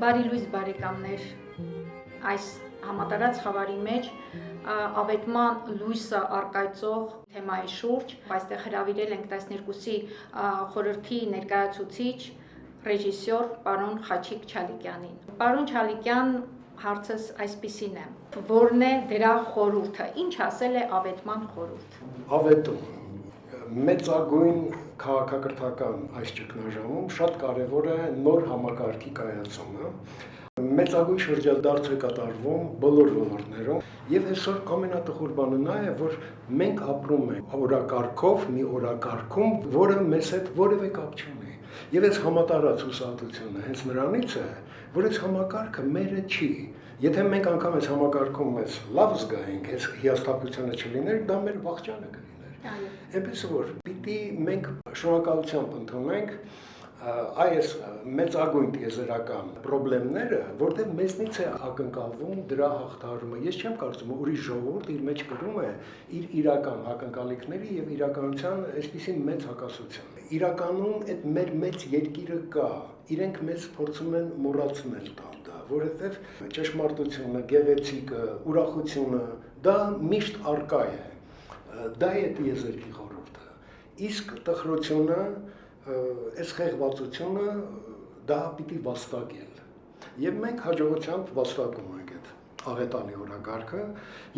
Բարի լույս բարեկամներ, այս համատարած խավարի մեջ ավետման լույսը առկայծող թեմայի շուրջ այստեղ հրավիրել ենք 12-ի խորհրդի ներկայացուցիչ ռեժիսոր պարոն Խաչիկ Չալիկյանին։ Պարոն Չալիկյան, հարցս այսպիսին է, որն է դրա խորհուրդը, ինչ ասել է ավետման խորհուրդ։ Ավետում մեծագույն քաղաքակրթական այս ճգնաժամում շատ կարևոր է նոր համակարգի կայացումը։ Մեծագույն շրջադարձ է կատարվում բոլոր ոլորտներում եւ այսօր ամենատխուր բանը նա է, որ մենք ապրում ենք օրակարգով, մի օրակարգում, որը մեզ հետ որևէ կապ չունի։ Եվ այս համատարած հուսահատությունը հենց նրանից է, որ այս համակարգը մերը չի։ Եթե մենք անգամ այս համակարգում մեզ լավ զգայինք, այս հիասթափությունը չլիներ, դա մեր վախճանը կլիներ։ Այնպես որ պիտի մենք շնորհակալությամբ ընդունենք այս մեծագույն տիեզերական խնդիրները, որտեղ մեզնից է ակնկալվում դրա հաղթահարումը։ Ես չեմ կարծում, որ ուրիշ ժողովուրդ իր մեջ կրում է իր իրական ակնկալիքների եւ իրականության այսպիսի մեծ հակասություն։ Իրականում այդ մեր մեծ երկիրը կա, իրենք մեզ փորձում են մոռացնել դա, որովհետեւ ճշմարտությունը, գեղեցիկը, ուրախությունը դա միշտ առկա է։ Դա է տիեզերքի խորհուրդը։ Իսկ տխրությունը, այս խեղվածությունը դա պիտի վաստակել։ Եվ մենք հաջողությամբ վաստակում ենք այդ աղետալի օրակարգը,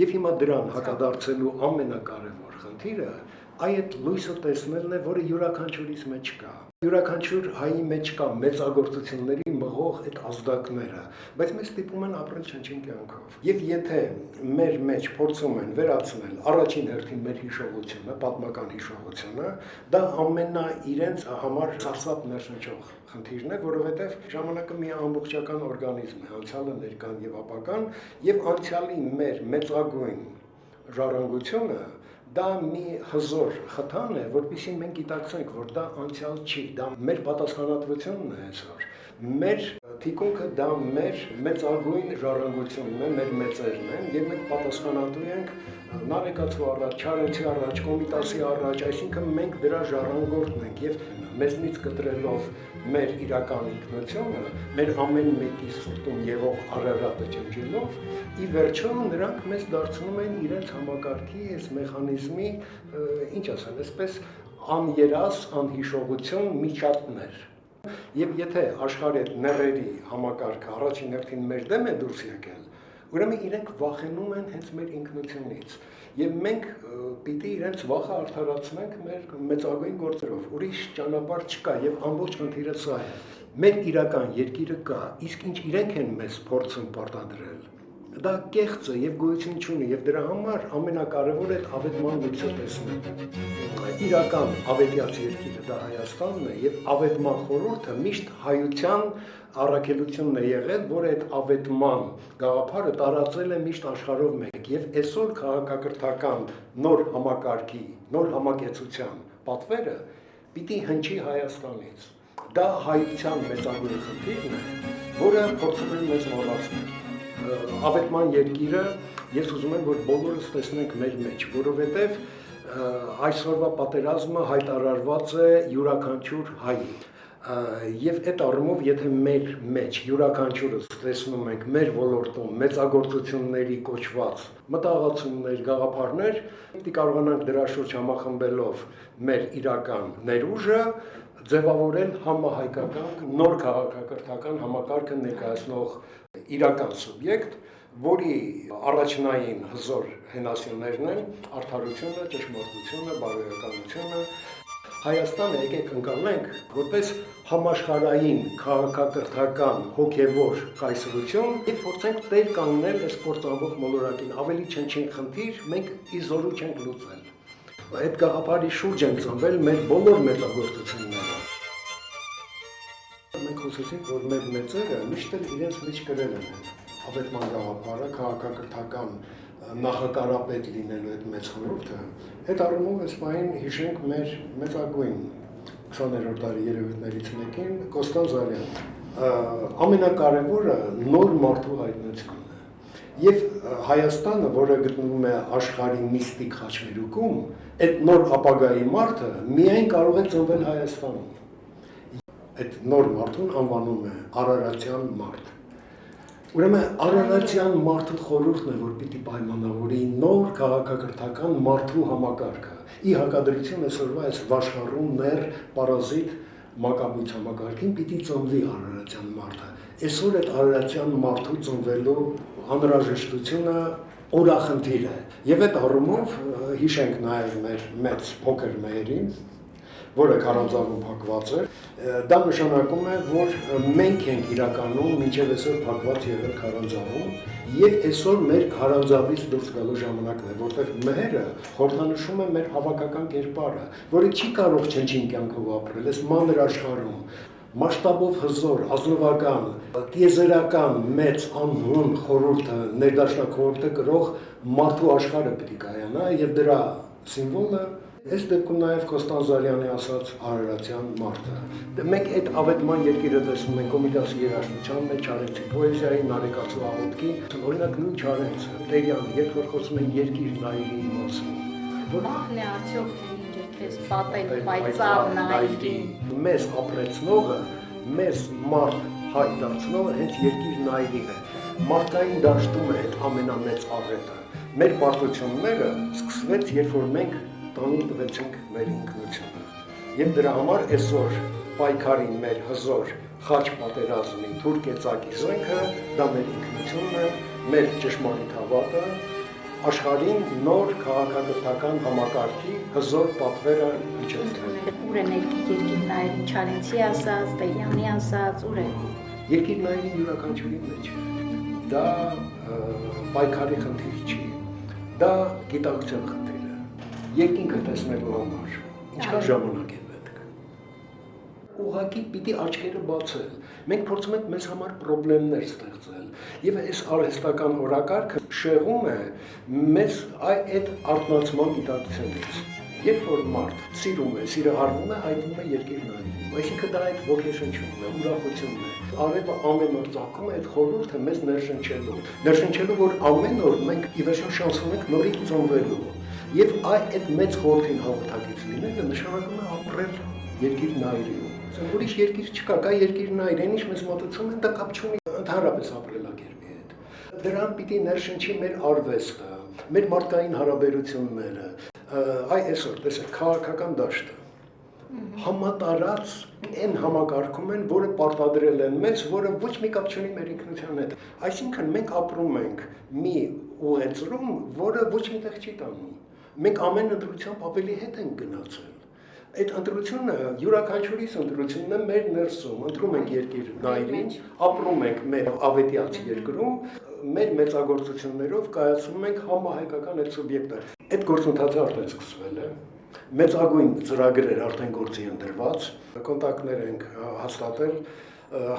եւ հիմա դրան հակադարձելու ամենակարևոր խնդիրը այդ լույսը տեսնելն է, որը յուրաքանչյուրիս մեջ կա։ Յուրաքանչյուր հայի մեջ կա մեծագործությունների մղող այդ ազդակները, բայց մեզ ստիպում են ապրել չնչին կյանքով։ Եվ եթե մեր մեջ փորձում են վերացնել առաջին հերթին մեր հիշողությունը, պատմական հիշողությունը, դա իրենց համար սարսափ ներշնչող խնդիրն է, որովհետև ժամանակը մի ամբողջական օրգանիզմ է, անցյալը, ներկան եւ ապագան, եւ անցյալի մեր մեծագույն ժառանգությունը դա մի հզոր խթան է, որպեսզի մենք գիտակցենք, որ դա անցյալ չի, դա մեր պատասխանատվությունն է այսօր։ Մեր թիկունքը դա մեր մեծագույն ժառանգությունն է, մեր մեծերն են, եւ մենք պատասխանատու ենք Նարեկացու առաջ, Չարենցի առաջ, Կոմիտասի առաջ, այսինքն մենք դրա ժառանգորդն ենք եւ մեզնից կտրելով մեր իրական ինքնությունը, մեր ամեն մեկի սրտում եղող արարատը ջնջելով, ի վերջո նրանք մեզ դարձնում են իրենց համակարգի այս մեխանիզմի, ինչ ասեմ, այսպես աներաս, անհիշողություն միջատներ։ Եվ եթե աշխարհի նեռերի համակարգը առաջին հերթին մեր դեմ է դուրս եկել, ուրեմն իրենք վախենում են հենց մեր ինքնությունից, եւ մենք պիտի իրենց վախը արդարացնենք մեր մեծագույն գործերով, ուրիշ ճանապարհ չկա եւ ամբողջ խնդիրը սա է։ Մեր իրական երկիրը կա, իսկ ինչ իրենք են մեզ փորձում պարտադրել, դա կեղծ է եւ գոյություն չունի եւ դրա համար ամենակարևորը այդ ավետման լույսը տեսնել։ Իրական ավետյաց երկիրը դա Հայաստանն է եւ ավետման խորհուրդը միշտ հայության առաքելությունն է եղել, որ այդ ավետման գաղափարը տարածել է միշտ աշխարհով մեկ եւ այսօր քաղաքակրթական նոր համակարգի, նոր համակեցության պատվերը պիտի հնչի Հայաստանից։ Դա հայության մեծագույն խնդիրն է, որը փորձում են մեզ մոռացնել։ Ավետման երկիրը ես ուզում եմ, որ բոլորս տեսնենք մեր մեջ, որովհետև այսօրվա պատերազմը հայտարարված է յուրաքանչյուր հայի։ Եվ այդ առումով, եթե մեր մեջ յուրաքանչյուրս տեսնում ենք մեր ոլորտում մեծագործությունների կոչված մտահղացումներ, գաղափարներ, պիտի կարողանանք դրա շուրջ համախմբելով մեր իրական ներուժը ձևավորել համահայկական նոր քաղաքակրթական համակարգը ներկայացնող իրական սուբյեկտ, որի առաջնային հզոր հենասյուներն են արդարությունը, ճշմարտությունը, բարոյականությունը։ Հայաստանը եկեք ընկալենք որպես համաշխարհային քաղաքակրթական հոգևոր կայսրություն եւ փորձենք տեր կանգնել այս կործանվող մոլորակին, ավելի չնչին խնդիր մենք իզորու չենք լուծել։ Այդ գաղափարի շուրջ են ծնվել մեր բոլոր մեծագործությունները։ Մենք խոսեցինք, որ մեր մեծերը միշտ իրենց մեջ կրել են ավետման գաղափարը, քաղաքակրթական նախակարապետ լինելու այդ մեծ խորհուրդը։ Այդ առումով այս պահին հիշենք մեր մեծագույն 20-րդ դարի երևույթներից մեկին Կոստան Զարյանին։ Ամենակարևորը նոր մարդու հայտնությունն է։ Եվ Հայաստանը, որը գտնվում է աշխարհի միստիկ խաչմերուկում, այդ նոր ապագայի մարդը միայն կարող է ծնվել Հայաստանում։ Այդ նոր մարդուն անվանում է Արարատյան մարդ։ Ուրեմն արարատյան մարդու խորհուրդն է, որ պիտի պայմանավորի նոր քաղաքակրթական մարդու համակարգը։ Ի հակադրություն այսօրվա այս վաշխառում ներ պարազիտ մակաբույց համակարգին պիտի ծնվի արարատյան մարդը։ Այսօր այդ արարատյան մարդու ծնվելու անհրաժեշտությունը օրախնդիր է։ Եվ այդ առումով հիշենք նաև մեր մեծ փոքր մայրին, որը քարանձավում փակված է, դա նշանակում է, որ մենք ենք իրականում մինչև այսօր փակված եղել քարանձավում, եւ այսօր մեր քարանձավից դուրս գալու ժամանակն է, որտեղ մերը խորհրդանշում է մեր հավաքական կերպարը, որը չի կարող չնչին կյանքով ապրել այս մանր աշխարհում։ Մասշտաբով հզոր, ազնվական, տիեզերական մեծ անհուն խորհուրդը, ներդաշնակ խորհուրդը կրող մարդու աշխարհը պիտի կայանա եւ դրա սիմվոլը այս դեպքում նաև Կոստանզարյանի ասած արարատյան մարդը։ Մենք այդ ավետման երկիրը տեսնում ենք Կոմիտասի երաժշտության մեջ, Չարենցի պոեզիայի, Նարեկացու աղոթքի, օրինակ նույն Չարենցը, Տերյան, երբ որ խոսում են երկիր նայիրի մասին։ Մահն է արդյոք թե ինչ է քեզ պատել պայծառ նայիրին։ Մեզ ապրեցնողը, մեզ մարդ հայ դարձնողը հենց երկիր նայիրին է։ Մարդկային դաշտում է այդ ամենամեծ աղետը։ Մեր պարտությունները սկսվեց, երբ որ մենք տանուլ տվեցինք մեր ինքնությունը։ Եվ դրա համար այսօր պայքարին մեր հզոր խաչ պատերազմի թուրքեծակի զենքը, դա մեր ինքնությունն է, մեր ճշմարիտ հավատը, աշխարհին նոր քաղաքակրթական համակարգի հզոր պատվերը իջեցնել։ Ուր է երկիր նայրին Չարենցի ասած, Տերյանի ասած, ուր է։ Երկիր նայրին յուրաքանչյուրի մեջ է։ Դա պայքարի խնդիր չի, դա գիտակցության խնդիր։ Երկինքը տեսնելու համար ինչքան ժամանակ է պետք։ Ուղղակի պիտի աչքերը բացել։ Մենք փորձում ենք մեզ համար խնդիրներ ստեղծել։ Եվ այս արհեստական օրակարգը շեղում է մեզ այդ արտնացման գիտակցությունից։ Երբ որ մարդ սիրում է, սիրը հարվում է, հայտնվում է երկիր նայիրին։ Այսինքն դա այդ ոգեշնչումն է, ուրախությունն է։ Արևը ամեն օր ծաղկում է այդ խորհուրդը մեզ ներշնչելու, որ ամեն օր մենք ի վերջո շանս ունենք նորից ծնվելու։ Եվ այդ մեծ խորհրդին հաղորդակից լինելը նշանակում է ապրել երկիր նայիրին։ Ուրիշ երկիր չկա, կա երկիր նայիրին, ինչ մեզ մոտեցում են, դա կապ չունի ընդհանրապես ապրելակերպի հետ։ Դրան պիտի ներշնչի մեր արվեստը, մեր մարդկային հարաբերությունները, այսօր տեսեք քաղաքական դաշտը համատարած այն համակարգում են, որը պարտադրել են մեզ, որը ոչ մի կապ չունի մեր ինքնության հետ։ Այսինքն մենք ապրում ենք մի ուղեծրում, որը ոչ միտեղ չի տանում։ Մենք ամեն ընտրությամբ ավելի հետ ենք գնացել։ Այդ ընտրությունը յուրաքանչյուրիս ընտրությունն է մեր ներսում, ընտրում ենք երկիր նայիրին, ապրում ենք մեր ավետյաց երկրում, մեր մեծագործություններով կայացնում ենք համահայկական այդ սուբյեկտը։ Այդ գործընթացը արդեն սկսվել է։ Մեծագույն ծրագրեր արդեն գործի են դրված, կոնտակտներ ենք հաստատել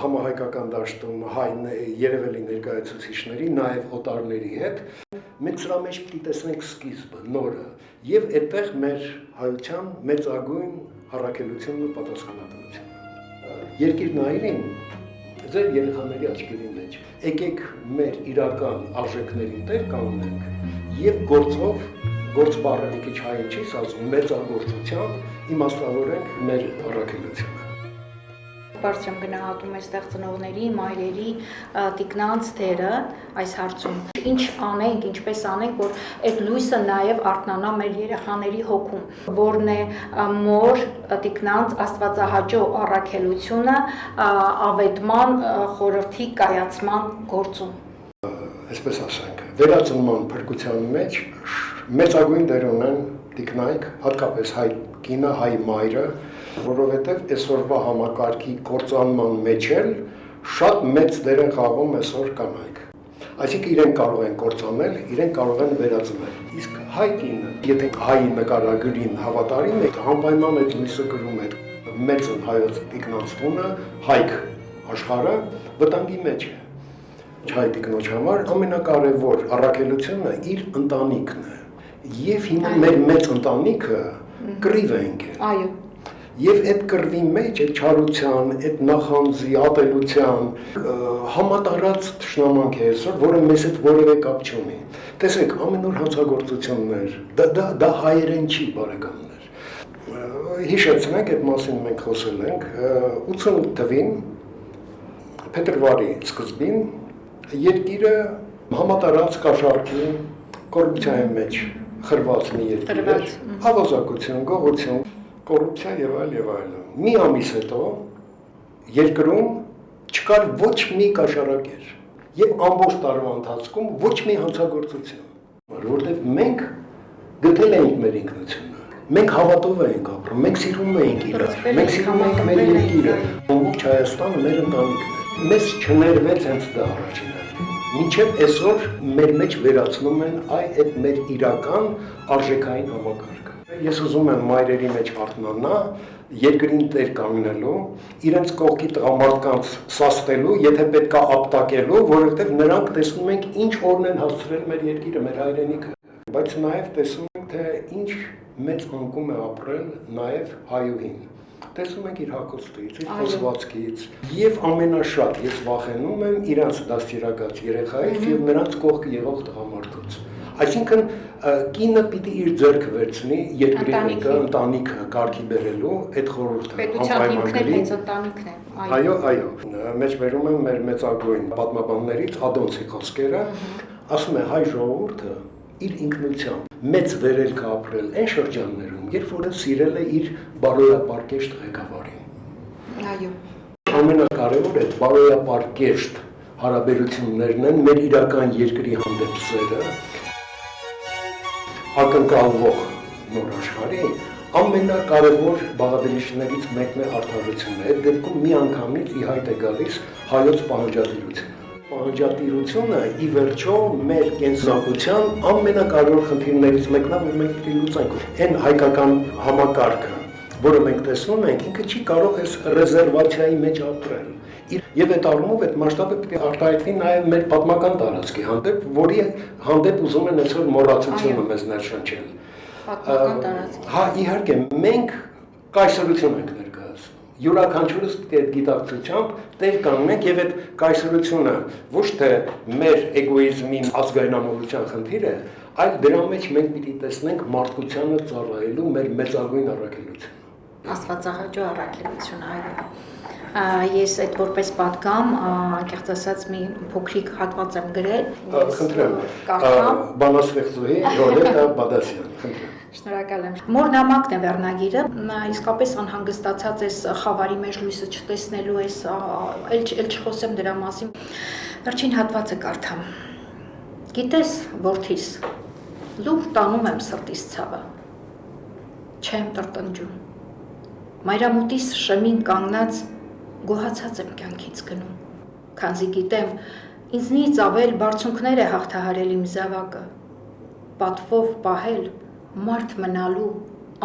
համահայկական դաշտում հայ երևելի ներկայացուցիչների, նաև օտարների հետ։ Մենք սրա մեջ պիտի տեսնենք սկիզբը, նորը, եւ այդտեղ մեր հայության մեծագույն առաքելությունն ու պատասխանատվությունը։ Երկիր նայիրին ձեր երեխաների աչքերի մեջ եկեք մեր իրական արժեքների տեր կանգնենք եւ գործ բառը մի քիչ հայ չի ասում, մեծագործությամբ իմաստավորենք մեր առաքելությունը։ Բարձր եմ գնահատում այստեղ ծնողների, մայրերի, տիկնանց դերը այս հարցում։ Ինչ անենք, ինչպես անենք, որ այդ լույսը նաև արթնանա մեր երեխաների հոգում, որն է մոր, տիկնանց աստվածահաճո առաքելությունը ավետման խորհրդի կայացման գործում։ Այսպես ասենք, վերածնման փրկության մեջ մեծագույն դեր ունեն տիկնայք, հատկապես հայ կինը, հայ մայրը, որովհետև այսօրվա համակարգի կործանման մեջ էլ շատ մեծ դեր են խաղում այսօր կանայք։ Այսինքն իրենք կարող են կործանել, իրենք կարող են վերածնել։ Իսկ հայ կինը, եթե հայի նկարագրին հավատարիմ է, անպայման այդ լույսը կրում է մեծ հայոց տիկնոջ տունը, հայք աշխարհը վտանգի մեջ է։ Հայ տիկնոջ համար ամենակարևոր առաքելությունը իր ընտանիքն է։ Եվ հիմա մեր մեծ ընտանիքը կռիվ է ընկել։ Այո։ Եվ այդ կռվի մեջ, այդ չարության, այդ նախանձի, ատելության համատարած թշնամանք է այսօր, որը մեզ հետ որևէ կապ չունի։ Տեսեք, ամեն օր հանցագործություններ, դա հայերեն չի, բարեկամներ։ Հիշեցնենք, այդ մասին մենք խոսել ենք, 88 թվին, փետրվարի սկզբին, Երկիրը համատարած կաշառքի կոռուպցիայի մեջ խրված մի երկիր էր, հավասարակություն, գողություն, կոռուպցիա եւ այլն։ Մի ամիս հետո երկրում չկար ոչ մի կաշառակեր եւ ամբողջ տարվա ընթացքում ոչ մի հանցագործություն, որովհետեւ մենք գտել ենք մեր ինքնությունը։ Մենք հավատով ենք ապրում, մենք սիրում ենք իրար, մենք սիրում ենք մեր երկիրը, ամբողջ Հայաստանը մեր ընտանիքն է։ Մեզ չներվեց հենց դա առաջին հերթին։ Մինչև այսօր մեր մեջ վերացնում են այդ մեր իրական արժեքային համակարգը։ Ես ուզում եմ մայրերի մեջ արթնանա, երկրին տեր կանգնելու, իրենց կողքի տղամարդկանց սաստելու, եթե պետքա ապտակելու, որովհետև նրանք տեսնում ենք ինչ օրն են հասցրել մեր երկիրը, մեր հայրենիքը, բայց նաև տեսնում ենք, թե ինչ մեծ անկում է ապրել նաև հայուհին։ Տեսնում ենք իր հագուստից, իր խոսվածքից եւ ամենաշատ ես վախենում եմ իրանց դաստիարակած երեխայից եւ նրանց կողքը եղող տղամարդուց։ Այսինքն կինը պիտի իր ձեռքը վերցնի երկրի հետ ընտանիքը կարգի բերելու այդ խորհուրդը ընտանիքն է։ Այո, մեջ վերում եմ մեր մեծագույն պատմաբաններից Ադոնցի խոսքերը, ասում է հայ ժողովուրդը իր ինքնությամբ մեծ վերելք ապրել այն շրջաններում, երբ որ սիրել է իր բարոյապարկեշտ ղեկավարին։ Այո։ Ամենակարևորը այդ բարոյապարկեշտ հարաբերություններն են մեր իրական երկրի հանդեպ սերը, ակնկալվող նոր աշխարհի ամենակարևոր բաղադրիչներից մեկն է արդարությունը։ Այդ դեպքում մի անգամից ի հայտ է գալիս հայոց պահանջատիրությունը։ Պահանջատիրությունը ի վերջո մեր կենսակցության ամենակարևոր խնդիրներից մեկն է, որ մենք պետք է լուծենք։ Այն հայկական համակարգը, որը մենք տեսնում ենք, ինքը չի կարող այս ռեզերվացիայի մեջ ապրել։ Եվ այդ առումով այդ մասշտաբը պետք է արտահայտվի նաև մեր պատմական տարածքի հանդեպ, որի հանդեպ ուզում են այսօր մոռացությունը մեզ ներշնչել։ Պատմական տարածքի։ Հա, իհարկե, մենք կայսրություն ենք ներկայացնում։ Յուրաքանչյուրս պետք է այդ գիտակցությամբ տեր կանգնենք եւ այդ կայսրությունը ոչ թե մեր էգոիզմի ազգայնամոլության խնդիր է, այլ դրա մեջ մենք պիտի տեսնենք մարդկությանը ծառայելու մեր մեծագույն առաքելությունը։ Աստվածահաճո առաքելություն, այո։ Ես այդ որպես պատգամ, անկեղծ ասած մի փոքրիկ հատված եմ գրել։ Խնդրեմ, բանաստեղծուհի Վիոլետա Բադասյան, խնդրեմ։ Շնորհակալ եմ։ Մոր նամակն է վերնագիրը, իսկապես անհանգստացած ես խավարի մեջ լույսը չտեսնելու ես, էլ չխոսեմ դրա մասին։ Վերջին հատվածը կարդամ։ Գիտես, որդիս, լուր տանում եմ սրտիս ցավը։ Չեմ տրտնջում։ Մայրամուտիս շեմին կանգնած գոհացած եմ կյանքից գնում, քանզի գիտեմ, ինձնից ավել բարձունքներ է հաղթահարել իմ զավակը, պատվով պահել մարդ մնալու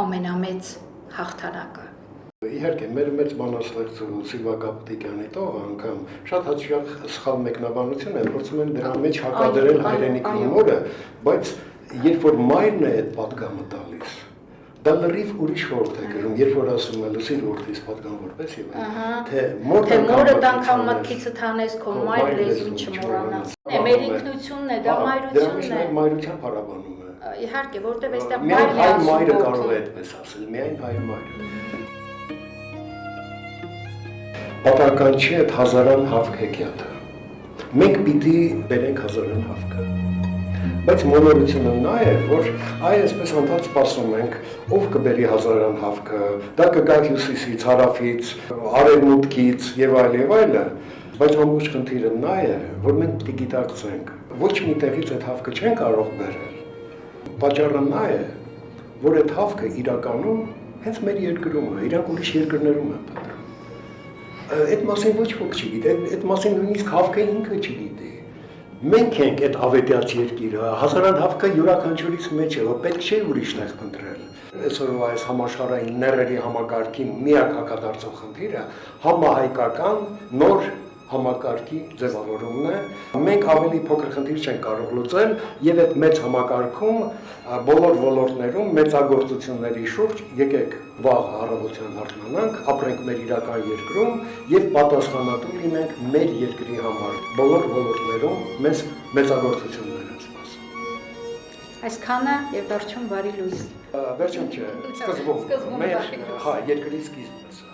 ամենամեծ հաղթանակը։ Իհարկե, մեր մեծ բանաստեղծու Սիլվա Կապուտիկյանի տողը անգամ շատ հաճախ սխալ մեկնաբանություն է, փորձում են դրա մեջ հակադրել հայրենիքի մորը, բայց երբ որ մայրն է այդ պատգամը տալիս, դա լրիվ ուրիշ խորհուրդ է գրում, երբ որ ասում է լսիր որդիս պատգամ որպես եւ թե մորը անգամ մտքիցդ հանես քո մայր լեզուն չմոռանաս։ Մեր ինքնությունն է, դա մայրությունն է։ Մայրության փառաբանում է։ Իհարկե, որտեղ այստեղ մայրը կարող է այդպես ասել, միայն հայ մայրը։ Պատահական չի այդ հազարան հավք հեքիաթը։ Մենք պիտի բերենք հազարան հավքը։ Բայց մոլորությունը նա է, որ այսպես անդադ սպասում ենք, ով կբերի հազարան հավքը, դա կգա հյուսիսից, հարավից, արևմուտքից եւ այլ, բայց ամբողջ խնդիրը նա է, որ մենք պիտի գիտակցենք, ոչ մի տեղից այդ հավքը չեն կարող բերել։ Պատճառը նա է, որ այդ հավքը իրականում հենց մեր երկրում է, իրանք ուրիշ երկրներում են պատրաստում։ Այդ մասին ոչ ոք չգիտի, այդ մասին նույնիսկ հավքը ինքը չգիտի։ Մենք ենք այդ ավետյաց երկիրը, հազարան հավքը յուրաքանչյուրից մեջ է, որ պետք չէ ուրիշ տեղ փնտրել։ Այսօրվա այս համաշխարհային ներերի համակարգի միակ հակադարձող խնդիրը համահայկական նոր համակարգի ձևավորումն է։ Մենք ավելի փոքր խնդիր չենք կարող լուծել եւ այդ մեծ համակարգում բոլոր ոլորտներում մեծագործությունների շուրջ եկեք վաղ առավոտյան արթնանանք, ապրենք մեր իրական երկրում եւ պատասխանատու լինենք մեր երկրի համար։ Բոլոր ոլորտներում մեզ մեծագործություններ են սպասում։ Այսքանը եւ վերջում բարի լույս։ Վերջում չէ, սկզբում մեր երկրի սկիզբն է։